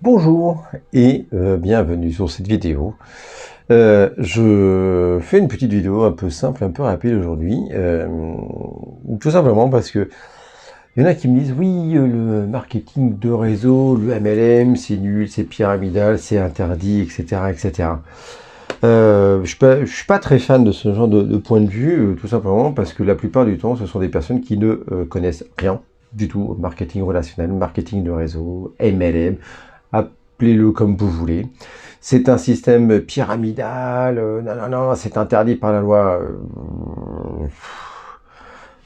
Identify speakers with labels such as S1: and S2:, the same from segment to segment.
S1: Bonjour et bienvenue sur cette vidéo. Je fais une petite vidéo un peu simple, un peu rapide aujourd'hui, tout simplement parce que il y en a qui me disent oui, le marketing de réseau, le MLM, c'est nul, c'est pyramidal, c'est interdit, etc., etc. Je suis pas très fan de ce genre de point de vue, tout simplement parce que la plupart du temps, ce sont des personnes qui ne connaissent rien du tout au marketing relationnel, marketing de réseau, MLM, appelez-le comme vous voulez. C'est un système pyramidal, non, non, non, c'est interdit par la loi.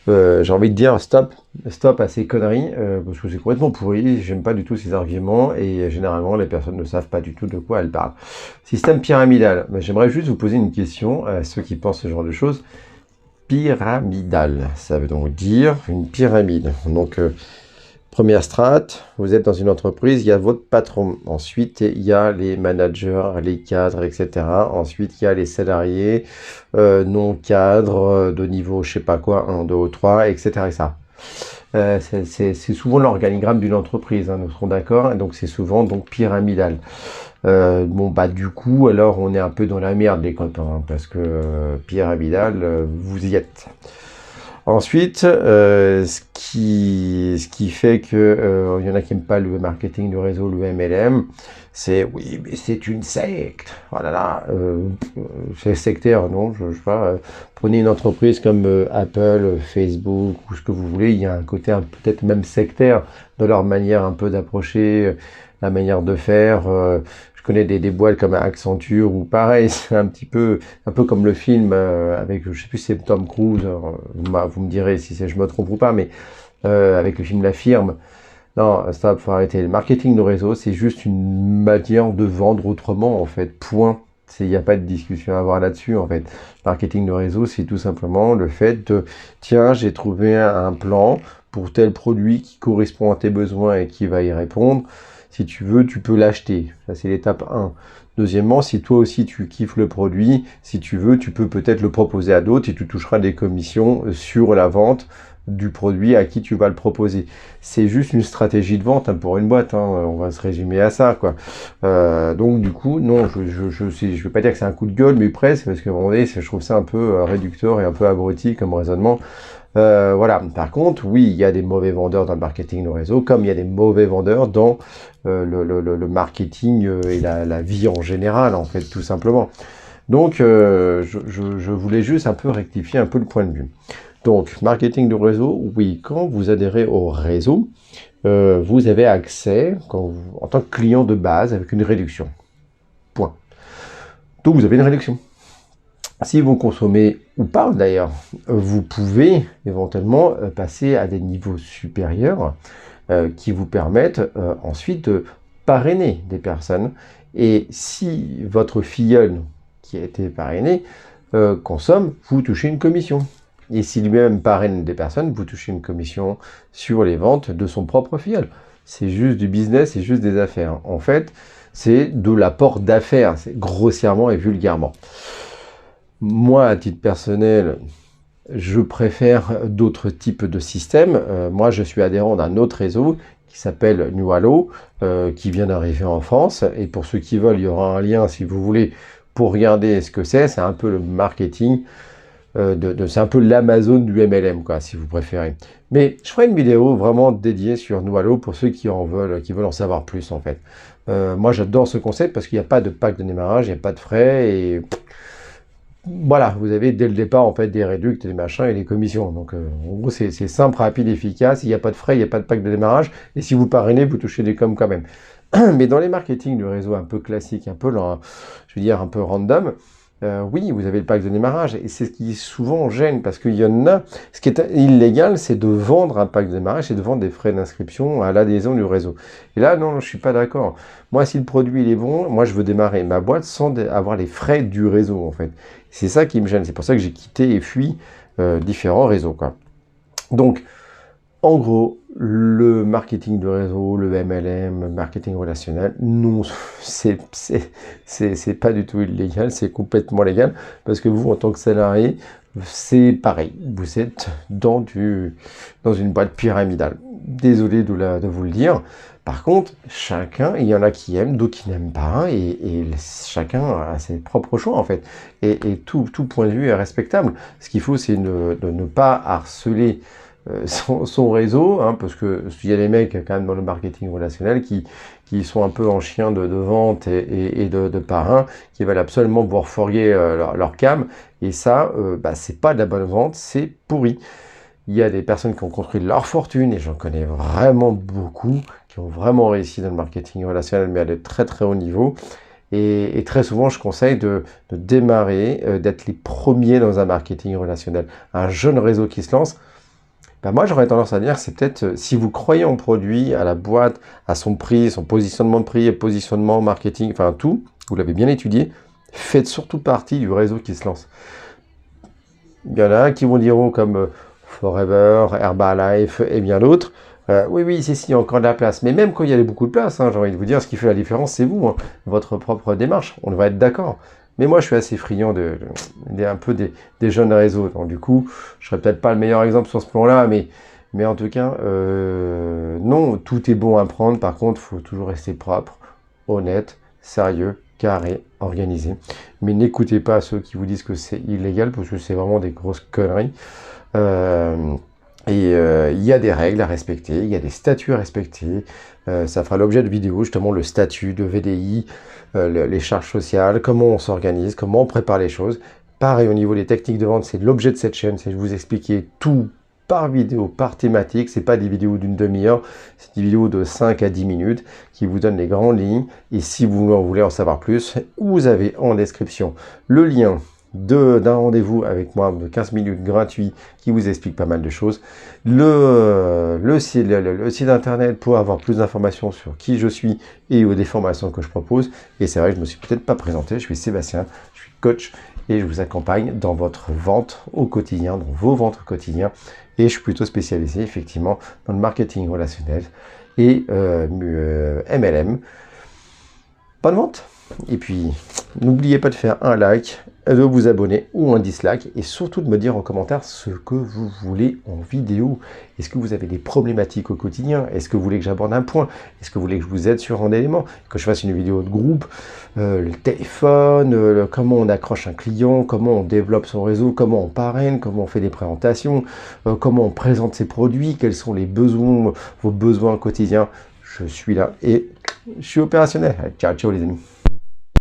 S1: J'ai envie de dire stop, stop à ces conneries, parce que c'est complètement pourri, j'aime pas du tout ces arguments, et généralement les personnes ne savent pas du tout de quoi elles parlent. Système pyramidal, mais j'aimerais juste vous poser une question à ceux qui pensent ce genre de choses. Pyramidal, ça veut donc dire une pyramide. Donc, première strate, vous êtes dans une entreprise, il y a votre patron. Ensuite, il y a les managers, les cadres, etc. Ensuite, il y a les salariés non cadres de niveau, je sais pas quoi, 1, 2, 3, etc. C'est souvent l'organigramme d'une entreprise, hein, nous serons d'accord. Et donc, c'est souvent donc pyramidal. Bon, bah du coup, alors on est un peu dans la merde, les copains, hein, parce que pyramidal, vous y êtes. Ensuite, ce qui fait que il y en a qui n'aiment pas le marketing du réseau, le MLM, c'est oui, mais c'est une secte. Oh là là, c'est sectaire, non? Je sais pas. Prenez une entreprise comme Apple, Facebook ou ce que vous voulez, il y a un côté peut-être même sectaire dans leur manière un peu d'approcher, la manière de faire. Je connais des boîtes comme Accenture ou pareil, c'est un peu comme le film avec, je sais plus si c'est Tom Cruise, vous me direz si je me trompe ou pas, mais avec le film La Firme. Non, ça, faut arrêter. Le marketing de réseau, c'est juste une manière de vendre autrement, en fait. Point. Il n'y a pas de discussion à avoir là-dessus, en fait. Marketing de réseau, c'est tout simplement le fait de, tiens, j'ai trouvé un plan pour tel produit qui correspond à tes besoins et qui va y répondre. Si tu veux, tu peux l'acheter. Ça, c'est l'étape 1. Deuxièmement, si toi aussi tu kiffes le produit, si tu veux, tu peux peut-être le proposer à d'autres et tu toucheras des commissions sur la vente du produit à qui tu vas le proposer. C'est juste une stratégie de vente, hein, pour une boîte, hein, on va se résumer à ça, quoi. Donc du coup, non, je vais pas dire que c'est un coup de gueule, mais presque, parce que à un moment donné, je trouve ça un peu réducteur et un peu abruti comme raisonnement. Voilà. Par contre, oui, il y a des mauvais vendeurs dans le marketing de réseau, comme il y a des mauvais vendeurs dans le marketing et la vie en général, en fait, tout simplement. Donc, je voulais juste un peu rectifier un peu le point de vue. Donc, marketing de réseau, oui, quand vous adhérez au réseau, vous avez accès, en tant que client de base, avec une réduction. Point. Donc, vous avez une réduction. Si vous consommez ou pas d'ailleurs, vous pouvez éventuellement passer à des niveaux supérieurs qui vous permettent ensuite de parrainer des personnes. Et si votre filleul qui a été parrainé consomme, vous touchez une commission. Et si lui-même parraine des personnes, vous touchez une commission sur les ventes de son propre filleul. C'est juste du business, c'est juste des affaires. En fait, c'est de l'apport d'affaires, c'est grossièrement et vulgairement. Moi, à titre personnel, je préfère d'autres types de systèmes. Moi, je suis adhérent d'un autre réseau qui s'appelle Nualo, qui vient d'arriver en France. Et pour ceux qui veulent, il y aura un lien, si vous voulez, pour regarder ce que c'est. C'est un peu le marketing, c'est un peu l'Amazon du MLM, quoi, si vous préférez. Mais je ferai une vidéo vraiment dédiée sur Nualo pour ceux qui veulent en savoir plus, en fait. Moi, j'adore ce concept parce qu'il n'y a pas de pack de démarrage, il n'y a pas de frais et voilà, vous avez dès le départ en fait des réducts, des machins et des commissions. Donc en gros c'est simple, rapide, efficace, il n'y a pas de frais, il n'y a pas de pack de démarrage, et si vous parrainez, vous touchez des coms quand même. Mais dans les marketing du réseau un peu classique, un peu, je veux dire, un peu random, oui, vous avez le pack de démarrage, et c'est ce qui souvent gêne, parce qu'il y en a, ce qui est illégal, c'est de vendre un pack de démarrage, c'est de vendre des frais d'inscription à l'adhésion du réseau. Et là, non, je suis pas d'accord. Moi, si le produit il est bon, moi je veux démarrer ma boîte sans avoir les frais du réseau, en fait. C'est ça qui me gêne, c'est pour ça que j'ai quitté et fui différents réseaux, quoi. Donc, en gros, le marketing de réseau, le MLM, le marketing relationnel, non, c'est pas du tout illégal, c'est complètement légal, parce que vous, en tant que salarié, c'est pareil, vous êtes dans une boîte pyramidale. Désolé de vous le dire, Par contre, chacun, il y en a qui aiment, d'autres qui n'aiment pas, et chacun a ses propres choix en fait. Et tout point de vue est respectable. Ce qu'il faut, c'est de ne pas harceler son réseau, hein, parce que il y a des mecs quand même dans le marketing relationnel qui sont un peu en chien de vente et de parrain, qui veulent absolument pouvoir fourguer leur cam, et ça, c'est pas de la bonne vente, c'est pourri. Il y a des personnes qui ont construit leur fortune, et j'en connais vraiment beaucoup, qui ont vraiment réussi dans le marketing relationnel, mais à de très très haut niveau. Et très souvent, je conseille de démarrer, d'être les premiers dans un marketing relationnel. Un jeune réseau qui se lance, moi j'aurais tendance à dire, c'est peut-être, si vous croyez en produit, à la boîte, à son prix, son positionnement de prix, positionnement marketing, enfin tout, vous l'avez bien étudié, faites surtout partie du réseau qui se lance. Il y en a qui vont dire comme Forever, Herbalife et bien d'autres. Oui, c'est si, il y a encore de la place. Mais même quand il y a beaucoup de place, hein, j'ai envie de vous dire, ce qui fait la différence, c'est vous, hein, votre propre démarche. On va être d'accord. Mais moi, je suis assez friand un peu des jeunes réseaux. Donc, du coup, je serais peut-être pas le meilleur exemple sur ce plan-là, mais en tout cas, non, tout est bon à prendre. Par contre, il faut toujours rester propre, honnête, sérieux, carré, organisé. Mais n'écoutez pas ceux qui vous disent que c'est illégal, parce que c'est vraiment des grosses conneries. Il y a des règles à respecter, il y a des statuts à respecter. Ça fera l'objet de vidéos, justement, le statut de VDI, les charges sociales, comment on s'organise, comment on prépare les choses. Pareil, au niveau des techniques de vente, c'est l'objet de cette chaîne, c'est de vous expliquer tout par vidéo, par thématique. C'est pas des vidéos d'une demi-heure, c'est des vidéos de 5 à 10 minutes qui vous donnent les grandes lignes. Et si vous voulez en savoir plus, vous avez en description le lien d'un rendez-vous avec moi de 15 minutes gratuit qui vous explique pas mal de choses. Le site internet pour avoir plus d'informations sur qui je suis et des formations que je propose. Et c'est vrai que je me suis peut-être pas présenté, je suis Sébastien, je suis coach et je vous accompagne dans votre vente au quotidien, dans vos ventes au quotidien. Et je suis plutôt spécialisé effectivement dans le marketing relationnel et MLM. Bonne vente! Et puis, n'oubliez pas de faire un like, de vous abonner ou un dislike, et surtout de me dire en commentaire ce que vous voulez en vidéo. Est-ce que vous avez des problématiques au quotidien? Est-ce que vous voulez que j'aborde un point? Est-ce que vous voulez que je vous aide sur un élément? Que je fasse une vidéo de groupe? Le téléphone, comment on accroche un client, comment on développe son réseau, comment on parraine, comment on fait des présentations, comment on présente ses produits, quels sont les besoins, vos besoins quotidiens. Je suis là et je suis opérationnel. Ciao, ciao les amis.